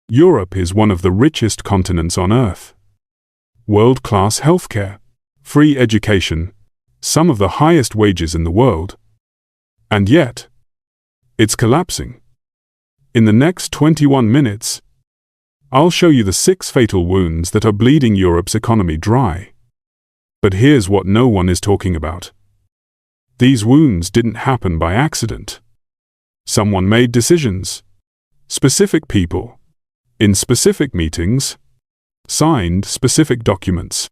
Europe is one of the richest continents on Earth. World-class healthcare, free education, some of the highest wages in the world. And yet, it's collapsing. In the next 21 minutes, I'll show you the 6 fatal wounds that are bleeding Europe's economy dry. But here's what no one is talking about. These wounds didn't happen by accident. Someone made decisions. Specific people, in specific meetings, signed specific documents.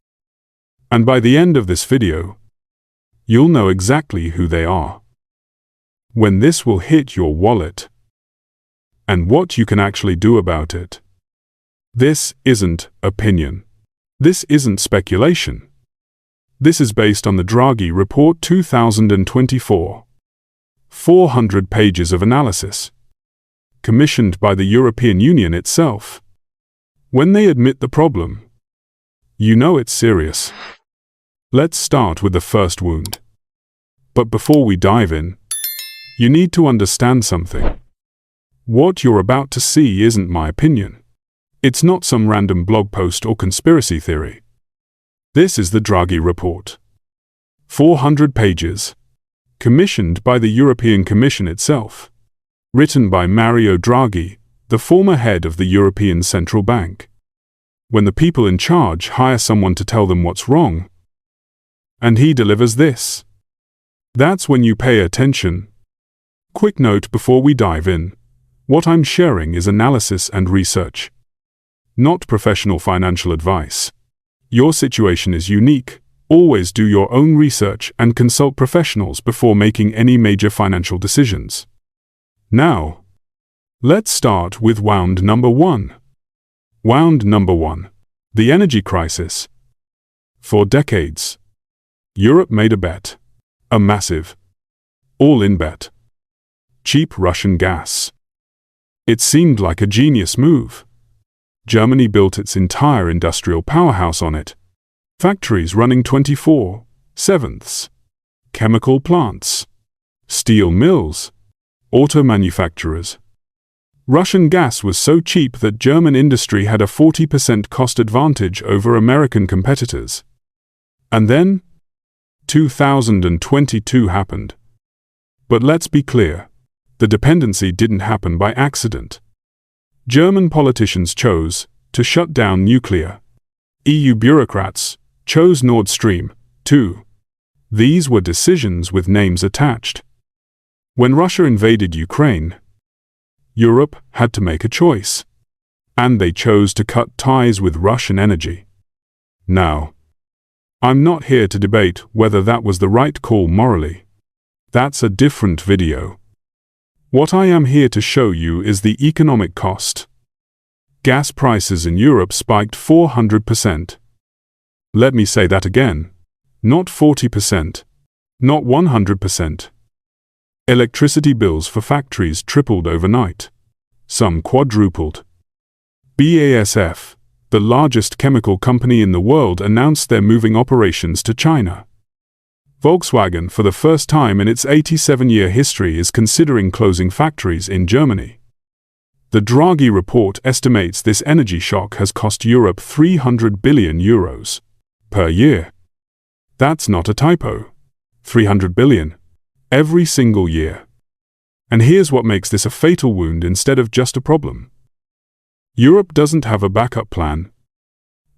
And by the end of this video, you'll know exactly who they are, when this will hit your wallet, and what you can actually do about it. This isn't opinion. This isn't speculation. This is based on the Draghi Report 2024. 400 pages of analysis, commissioned by the European Union itself. When they admit the problem, you know it's serious. Let's start with the first wound. But before we dive in, you need to understand something. What you're about to see isn't my opinion. It's not some random blog post or conspiracy theory. This is the Draghi Report. 400 pages, commissioned by the European Commission itself. Written by Mario Draghi, the former head of the European Central Bank. When the people in charge hire someone to tell them what's wrong, and he delivers this, that's when you pay attention. Quick note before we dive in, what I'm sharing is analysis and research, not professional financial advice. Your situation is unique. Always do your own research and consult professionals before making any major financial decisions. Now, let's start with wound number 1. Wound number 1. The energy crisis. For decades, Europe made a bet. A massive, all-in bet. Cheap Russian gas. It seemed like a genius move. Germany built its entire industrial powerhouse on it. Factories running 24/7. Chemical plants. Steel mills. Auto manufacturers. Russian gas was so cheap that German industry had a 40% cost advantage over American competitors. And then, 2022 happened. But let's be clear, the dependency didn't happen by accident. German politicians chose to shut down nuclear. EU bureaucrats chose Nord Stream 2. These were decisions with names attached. When Russia invaded Ukraine, Europe had to make a choice, and they chose to cut ties with Russian energy. Now, I'm not here to debate whether that was the right call morally. That's a different video. What I am here to show you is the economic cost. Gas prices in Europe spiked 400%. Let me say that again. Not 40%. Not 100%. Electricity bills for factories tripled overnight. Some quadrupled. BASF, the largest chemical company in the world, announced they're moving operations to China. Volkswagen, for the first time in its 87-year history, is considering closing factories in Germany. The Draghi Report estimates this energy shock has cost Europe €300 billion per year. That's not a typo. 300 billion. Every single year. And here's what makes this a fatal wound instead of just a problem. Europe doesn't have a backup plan.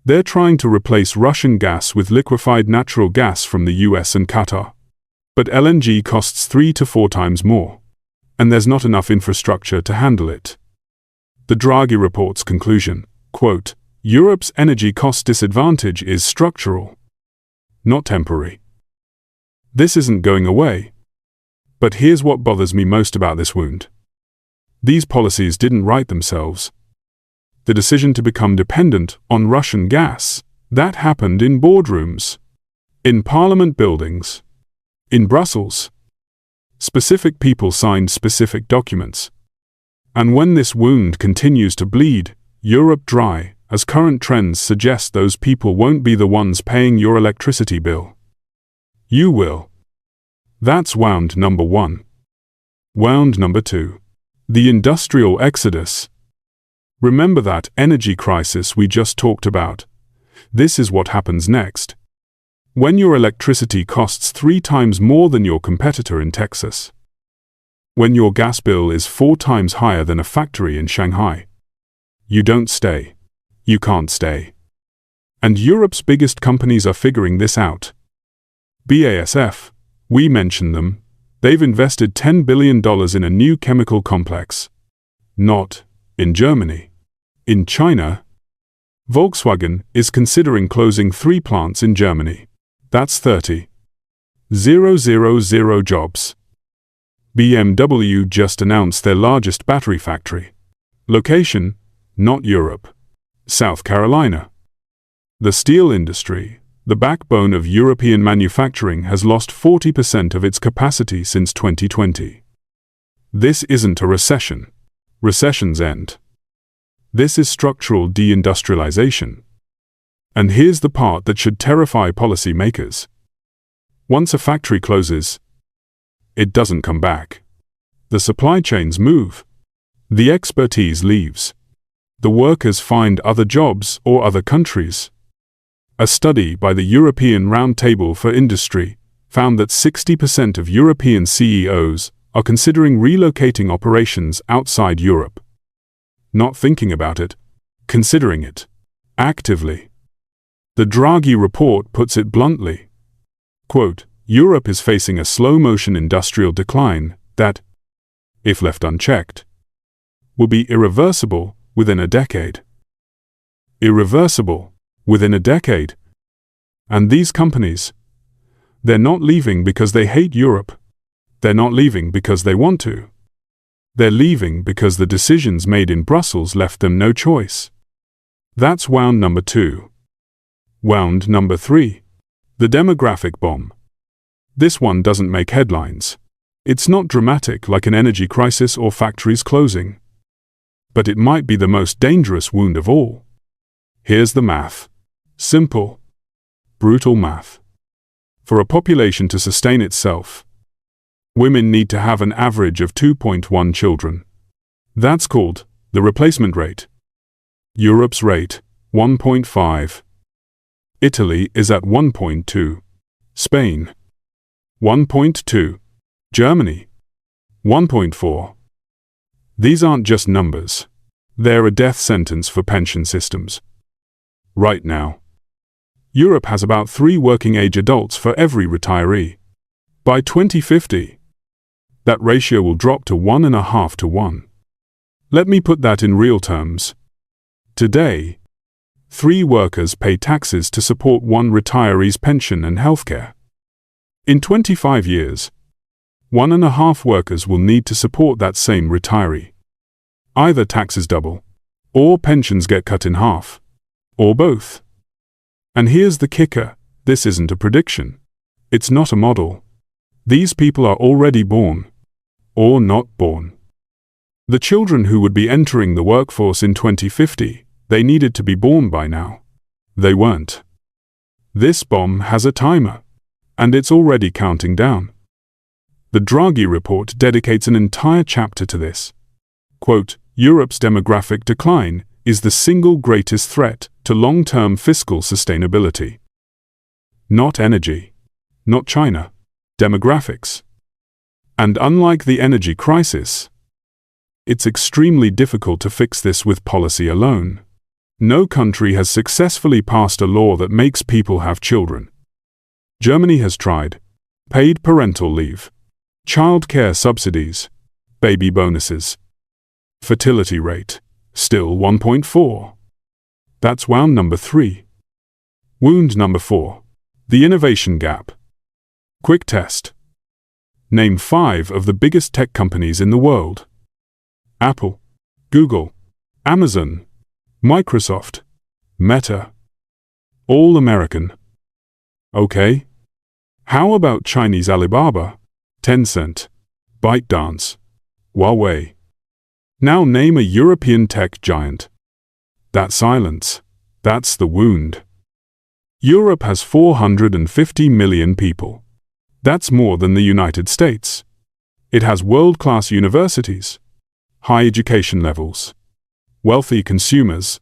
They're trying to replace Russian gas with liquefied natural gas from the US and Qatar. But LNG costs 3 to 4 times more, and there's not enough infrastructure to handle it. The Draghi Report's conclusion, quote, Europe's energy cost disadvantage is structural, not temporary. This isn't going away. But here's what bothers me most about this wound. These policies didn't write themselves. The decision to become dependent on Russian gas, that happened in boardrooms, in parliament buildings, in Brussels. Specific people signed specific documents. And when this wound continues to bleed Europe dry, as current trends suggest, those people won't be the ones paying your electricity bill. You will. That's wound number 1. Wound number 2. The industrial exodus. Remember that energy crisis we just talked about? This is what happens next. When your electricity costs 3 times more than your competitor in Texas. When your gas bill is 4 times higher than a factory in Shanghai. You don't stay. You can't stay. And Europe's biggest companies are figuring this out. BASF, we mentioned them, they've invested $10 billion in a new chemical complex. Not in Germany. In China. Volkswagen is considering closing 3 plants in Germany. That's 30,000 jobs. BMW just announced their largest battery factory. Location, not Europe. South Carolina. The steel industry, the backbone of European manufacturing, has lost 40% of its capacity since 2020. This isn't a recession. Recessions end. This is structural deindustrialization. And here's the part that should terrify policymakers. Once a factory closes, it doesn't come back. The supply chains move. The expertise leaves. The workers find other jobs or other countries. A study by the European Roundtable for Industry found that 60% of European CEOs are considering relocating operations outside Europe. Not thinking about it, considering it. Actively. The Draghi Report puts it bluntly. Quote, Europe is facing a slow-motion industrial decline that, if left unchecked, will be irreversible within a decade. Irreversible within a decade. And these companies, they're not leaving because they hate Europe. They're not leaving because they want to. They're leaving because the decisions made in Brussels left them no choice. That's wound number 2. Wound number 3. The demographic bomb. This one doesn't make headlines. It's not dramatic like an energy crisis or factories closing. But it might be the most dangerous wound of all. Here's the math. Simple. Brutal math. For a population to sustain itself, women need to have an average of 2.1 children. That's called the replacement rate. Europe's rate, 1.5. Italy is at 1.2. Spain, 1.2. Germany, 1.4. These aren't just numbers. They're a death sentence for pension systems. Right now, Europe has about 3 working-age adults for every retiree. By 2050, that ratio will drop to 1.5 to 1. Let me put that in real terms. Today, 3 workers pay taxes to support 1 retiree's pension and healthcare. In 25 years, 1.5 workers will need to support that same retiree. Either taxes double, or pensions get cut in half, or both. And here's the kicker, this isn't a prediction. It's not a model. These people are already born, or not born. The children who would be entering the workforce in 2050, they needed to be born by now. They weren't. This bomb has a timer, and it's already counting down. The Draghi Report dedicates an entire chapter to this. Quote, Europe's demographic decline is the single greatest threat to long-term fiscal sustainability. Not energy. Not China. Demographics. And unlike the energy crisis, it's extremely difficult to fix this with policy alone. No country has successfully passed a law that makes people have children. Germany has tried. Paid parental leave. Childcare subsidies. Baby bonuses. Fertility rate, still 1.4. That's wound number 3. Wound number 4. The innovation gap. Quick test. Name 5 of the biggest tech companies in the world. Apple, Google, Amazon, Microsoft, Meta. All American. Okay. How about Chinese Alibaba, Tencent, ByteDance, Huawei? Now name a European tech giant. That silence, that's the wound. Europe has 450 million people. That's more than the United States. It has world-class universities, high education levels, wealthy consumers.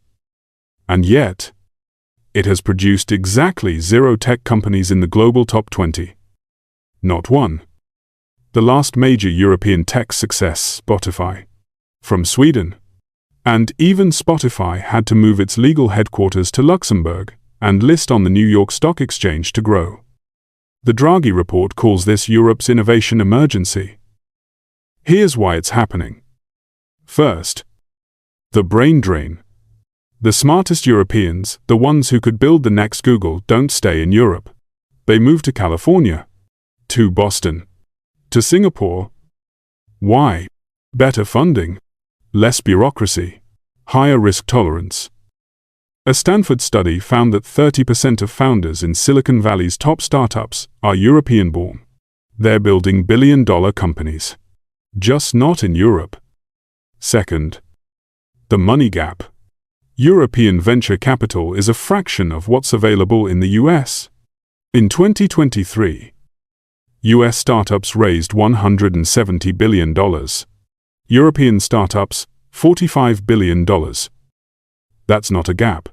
And yet, it has produced exactly 0 tech companies in the global top 20. Not one. The last major European tech success, Spotify, from Sweden. And even Spotify had to move its legal headquarters to Luxembourg and list on the New York Stock Exchange to grow. The Draghi Report calls this Europe's innovation emergency. Here's why it's happening. First, the brain drain. The smartest Europeans, the ones who could build the next Google, don't stay in Europe. They move to California, to Boston, to Singapore. Why? Better funding, less bureaucracy, higher risk tolerance. A Stanford study found that 30% of founders in Silicon Valley's top startups are European-born. They're building billion-dollar companies. Just not in Europe. Second, the money gap. European venture capital is a fraction of what's available in the US. In 2023, US startups raised $170 billion. European startups, $45 billion. That's not a gap.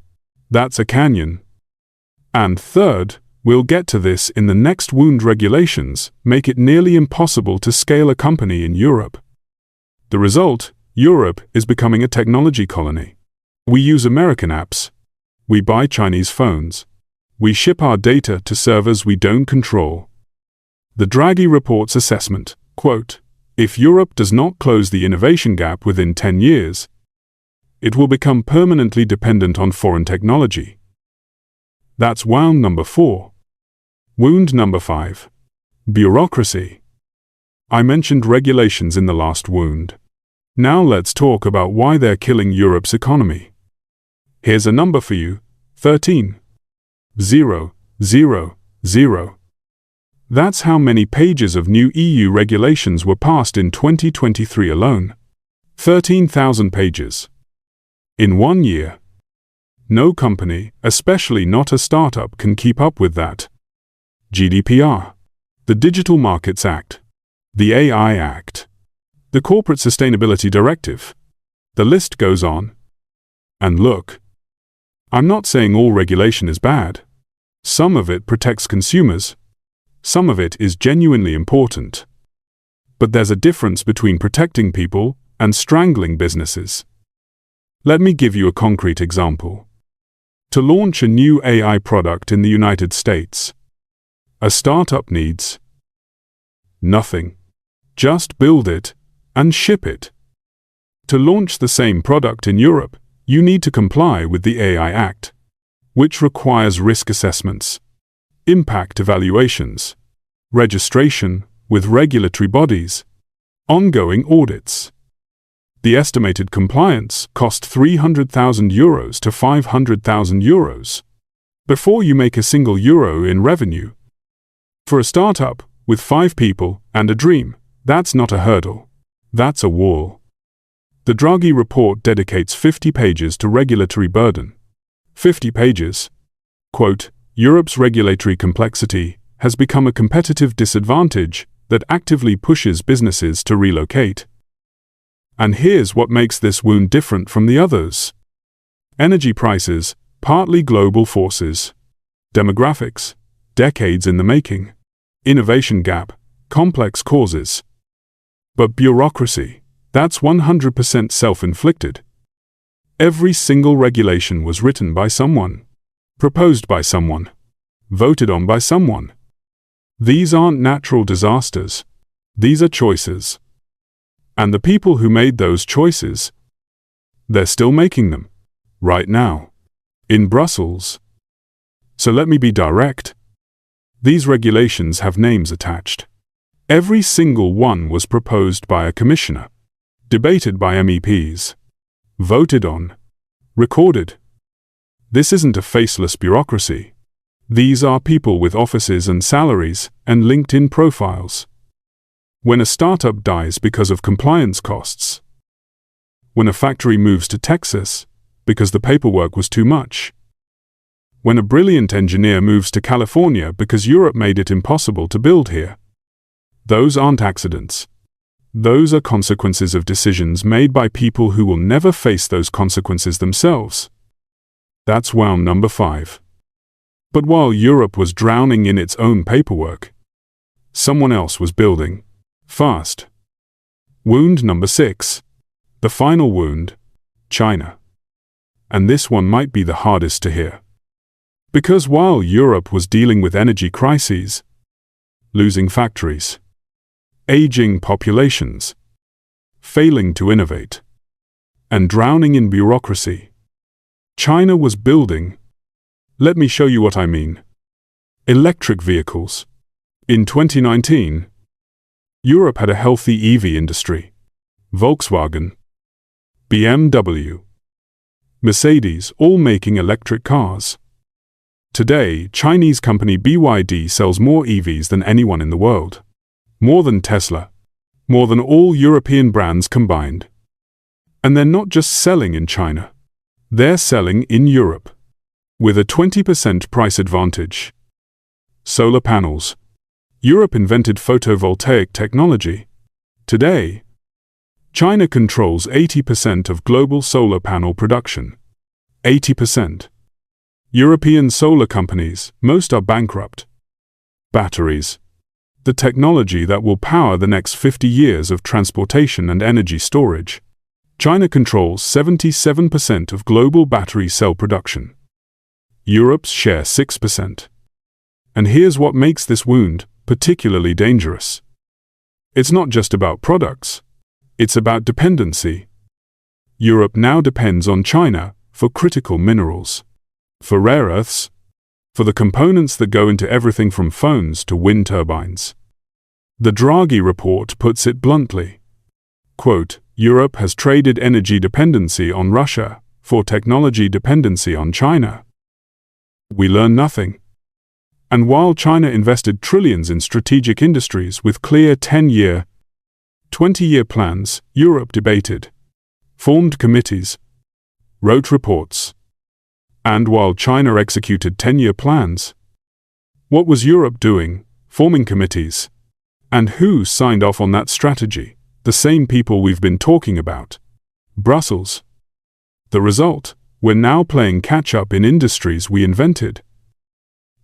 That's a canyon. And third, we'll get to this in the next wound, regulations make it nearly impossible to scale a company in Europe. The result, Europe is becoming a technology colony. We use American apps. We buy Chinese phones. We ship our data to servers we don't control. The Draghi Report's assessment, quote, if Europe does not close the innovation gap within 10 years, it will become permanently dependent on foreign technology. That's wound number 4. Wound number 5. Bureaucracy. I mentioned regulations in the last wound. Now let's talk about why they're killing Europe's economy. Here's a number for you, 13,000. That's how many pages of new EU regulations were passed in 2023 alone. 13,000 pages. In 1 year. No company, especially not a startup, can keep up with that. GDPR, the Digital Markets Act, the AI Act, the Corporate Sustainability Directive. The list goes on. And look, I'm not saying all regulation is bad. Some of it protects consumers. Some of it is genuinely important. But there's a difference between protecting people and strangling businesses. Let me give you a concrete example. To launch a new AI product in the United States, a startup needs nothing. Just build it and ship it. To launch the same product in Europe, you need to comply with the AI Act, which requires risk assessments, impact evaluations, registration with regulatory bodies, ongoing audits. The estimated compliance cost €300,000 to €500,000 before you make a single euro in revenue. For a startup with 5 people and a dream, that's not a hurdle. That's a wall. The Draghi Report dedicates 50 pages to regulatory burden. 50 pages. Quote, Europe's regulatory complexity has become a competitive disadvantage that actively pushes businesses to relocate. And here's what makes this wound different from the others. Energy prices, partly global forces. Demographics, decades in the making. Innovation gap, complex causes. But bureaucracy, that's 100% self-inflicted. Every single regulation was written by someone, proposed by someone, voted on by someone. These aren't natural disasters. These are choices. And the people who made those choices, they're still making them, right now, in Brussels. So let me be direct. These regulations have names attached. Every single one was proposed by a commissioner, debated by MEPs, voted on, recorded. This isn't a faceless bureaucracy. These are people with offices and salaries and LinkedIn profiles. When a startup dies because of compliance costs, when a factory moves to Texas because the paperwork was too much, when a brilliant engineer moves to California because Europe made it impossible to build here, those aren't accidents. Those are consequences of decisions made by people who will never face those consequences themselves. That's wound number 5. But while Europe was drowning in its own paperwork, someone else was building, fast. Wound number 6. The final wound, China. And this one might be the hardest to hear. Because while Europe was dealing with energy crises, losing factories, aging populations, failing to innovate, and drowning in bureaucracy, China was building. Let me show you what I mean. Electric vehicles. In 2019, Europe had a healthy EV industry. Volkswagen, BMW, Mercedes, all making electric cars. Today, Chinese company BYD sells more EVs than anyone in the world. More than Tesla. More than all European brands combined. And they're not just selling in China. They're selling in Europe. With a 20% price advantage. Solar panels. Europe invented photovoltaic technology. Today, China controls 80% of global solar panel production. 80%. European solar companies, most are bankrupt. Batteries. The technology that will power the next 50 years of transportation and energy storage. China controls 77% of global battery cell production. Europe's share 6%. And here's what makes this wound particularly dangerous. It's not just about products. It's about dependency. Europe now depends on China for critical minerals, for rare earths, for the components that go into everything from phones to wind turbines. The Draghi Report puts it bluntly. Quote, Europe has traded energy dependency on Russia for technology dependency on China. We learn nothing. And while China invested trillions in strategic industries with clear 10-year, 20-year plans, Europe debated, formed committees, wrote reports. And while China executed 10-year plans, what was Europe doing, forming committees? And who signed off on that strategy? The same people we've been talking about. Brussels. The result? We're now playing catch-up in industries we invented.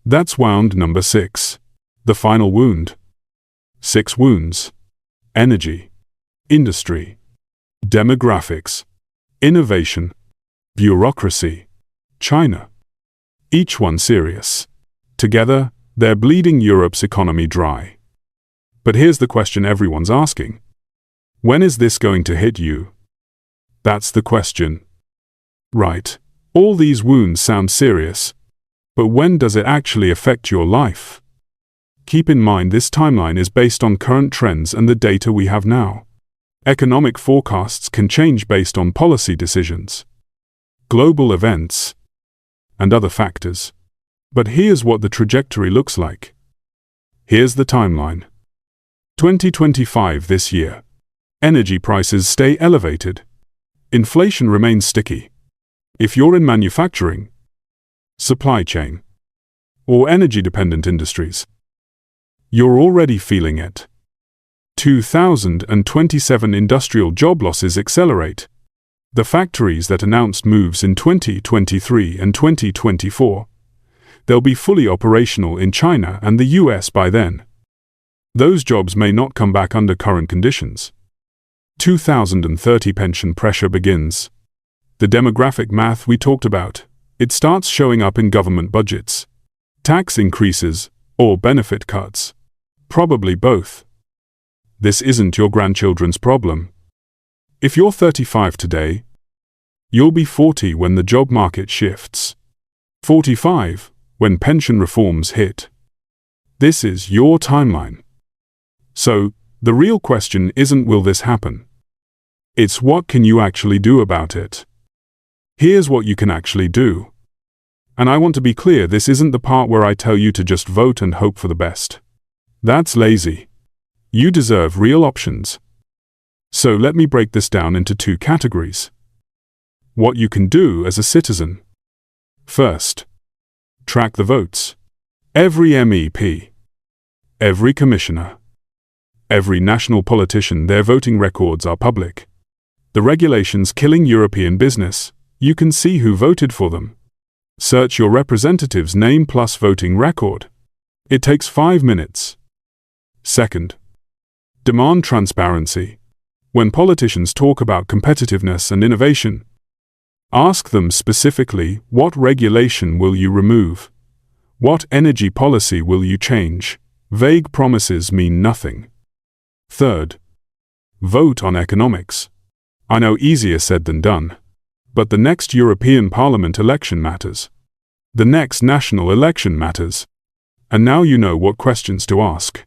That's wound number 6. The final wound. 6 wounds. Energy. Industry. Demographics. Innovation. Bureaucracy. China. Each one serious. Together, they're bleeding Europe's economy dry. But here's the question everyone's asking. When is this going to hit you? That's the question. Right. All these wounds sound serious. But when does it actually affect your life? Keep in mind this timeline is based on current trends and the data we have now. Economic forecasts can change based on policy decisions, global events, and other factors. But here's what the trajectory looks like. Here's the timeline. 2025 this year. Energy prices stay elevated. Inflation remains sticky. If you're in manufacturing, supply chain, or energy-dependent industries, you're already feeling it. 2027 industrial job losses accelerate. The factories that announced moves in 2023 and 2024, they'll be fully operational in China and the US by then. Those jobs may not come back under current conditions. 2030 pension pressure begins. The demographic math we talked about, it starts showing up in government budgets. Tax increases, or benefit cuts. Probably both. This isn't your grandchildren's problem. If you're 35 today, you'll be 40 when the job market shifts. 45, when pension reforms hit. This is your timeline. So, the real question isn't will this happen? It's what can you actually do about it? Here's what you can actually do. And I want to be clear, this isn't the part where I tell you to just vote and hope for the best. That's lazy. You deserve real options. So let me break this down into 2 categories. What you can do as a citizen. First, track the votes. Every MEP, every commissioner, Every national politician, their voting records are public. The regulations killing European business, you can see who voted for them. Search your representative's name plus voting record. It takes 5 minutes. Second, demand transparency. When politicians talk about competitiveness and innovation, ask them specifically, what regulation will you remove? What energy policy will you change? Vague promises mean nothing. Third, vote on economics. I know, easier said than done. But the next European Parliament election matters. The next national election matters. And now you know what questions to ask.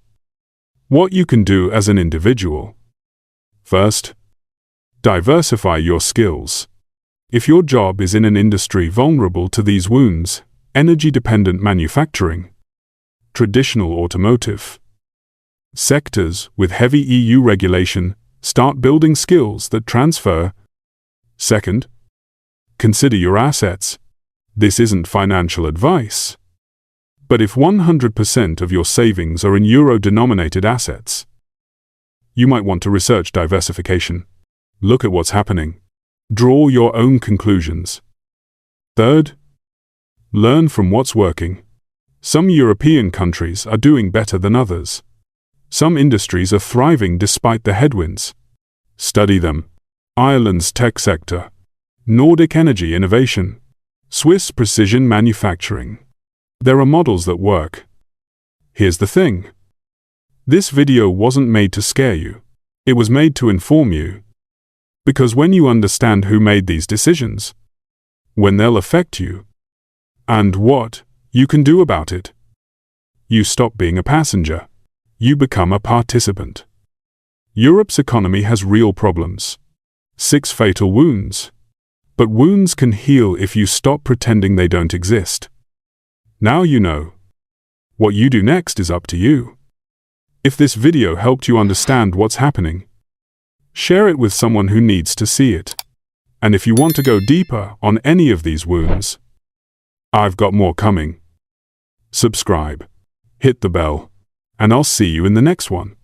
What you can do as an individual. First, diversify your skills. If your job is in an industry vulnerable to these wounds, energy-dependent manufacturing, traditional automotive, sectors with heavy EU regulation, start building skills that transfer. Second, consider your assets. This isn't financial advice. But if 100% of your savings are in euro-denominated assets, you might want to research diversification. Look at what's happening. Draw your own conclusions. Third, learn from what's working. Some European countries are doing better than others. Some industries are thriving despite the headwinds. Study them. Ireland's tech sector, Nordic energy innovation, Swiss precision manufacturing. There are models that work. Here's the thing. This video wasn't made to scare you. It was made to inform you. Because when you understand who made these decisions, when they'll affect you, and what you can do about it, you stop being a passenger. You become a participant. Europe's economy has real problems. 6 fatal wounds. But wounds can heal if you stop pretending they don't exist. Now you know. What you do next is up to you. If this video helped you understand what's happening, share it with someone who needs to see it. And if you want to go deeper on any of these wounds, I've got more coming. Subscribe, hit the bell, and I'll see you in the next one.